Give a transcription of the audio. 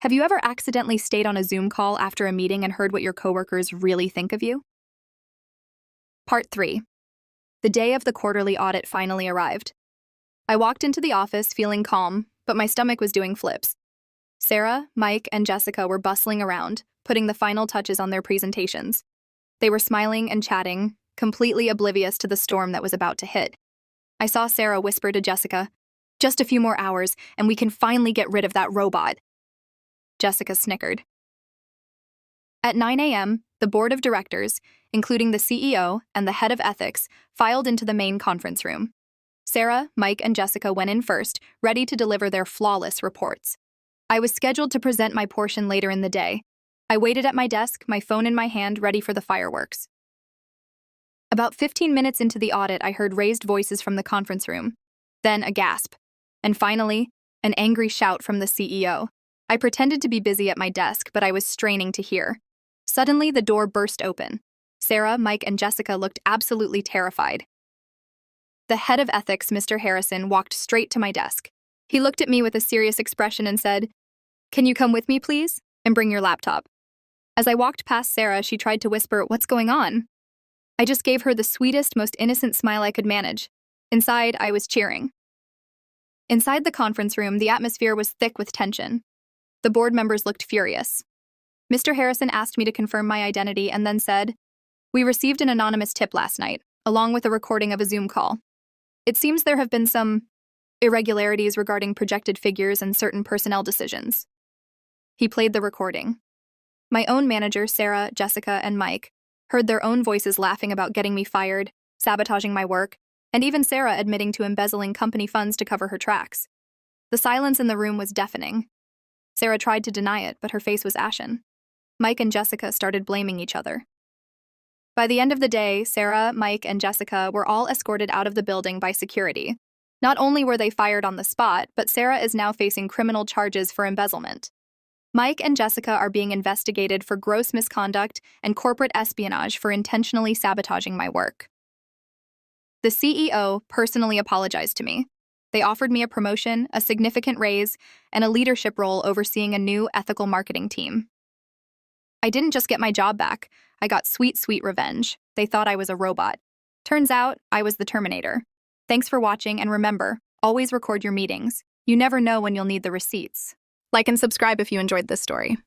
Have you ever accidentally stayed on a Zoom call after a meeting and heard what your coworkers really think of you? Part 3. The day of the quarterly audit finally arrived. I walked into the office feeling calm, but my stomach was doing flips. Sarah, Mike, and Jessica were bustling around, putting the final touches on their presentations. They were smiling and chatting, completely oblivious to the storm that was about to hit. I saw Sarah whisper to Jessica, "Just a few more hours, and we can finally get rid of that robot." Jessica snickered. At 9 a.m., the board of directors, including the CEO and the head of ethics, filed into the main conference room. Sarah, Mike, and Jessica went in first, ready to deliver their flawless reports. I was scheduled to present my portion later in the day. I waited at my desk, my phone in my hand, ready for the fireworks. About 15 minutes into the audit, I heard raised voices from the conference room, then a gasp, and finally, an angry shout from the CEO. I pretended to be busy at my desk, but I was straining to hear. Suddenly, the door burst open. Sarah, Mike, and Jessica looked absolutely terrified. The head of ethics, Mr. Harrison, walked straight to my desk. He looked at me with a serious expression and said, "Can you come with me, please, and bring your laptop?" As I walked past Sarah, she tried to whisper, "What's going on?" I just gave her the sweetest, most innocent smile I could manage. Inside, I was cheering. Inside the conference room, the atmosphere was thick with tension. The board members looked furious. Mr. Harrison asked me to confirm my identity and then said, "We received an anonymous tip last night, along with a recording of a Zoom call. It seems there have been some irregularities regarding projected figures and certain personnel decisions." He played the recording. My own manager, Sarah, Jessica, and Mike, heard their own voices laughing about getting me fired, sabotaging my work, and even Sarah admitting to embezzling company funds to cover her tracks. The silence in the room was deafening. Sarah tried to deny it, but her face was ashen. Mike and Jessica started blaming each other. By the end of the day, Sarah, Mike, and Jessica were all escorted out of the building by security. Not only were they fired on the spot, but Sarah is now facing criminal charges for embezzlement. Mike and Jessica are being investigated for gross misconduct and corporate espionage for intentionally sabotaging my work. The CEO personally apologized to me. They offered me a promotion, a significant raise, and a leadership role overseeing a new ethical marketing team. I didn't just get my job back, I got sweet, sweet revenge. They thought I was a robot. Turns out, I was the Terminator. Thanks for watching, and remember, always record your meetings. You never know when you'll need the receipts. Like and subscribe if you enjoyed this story.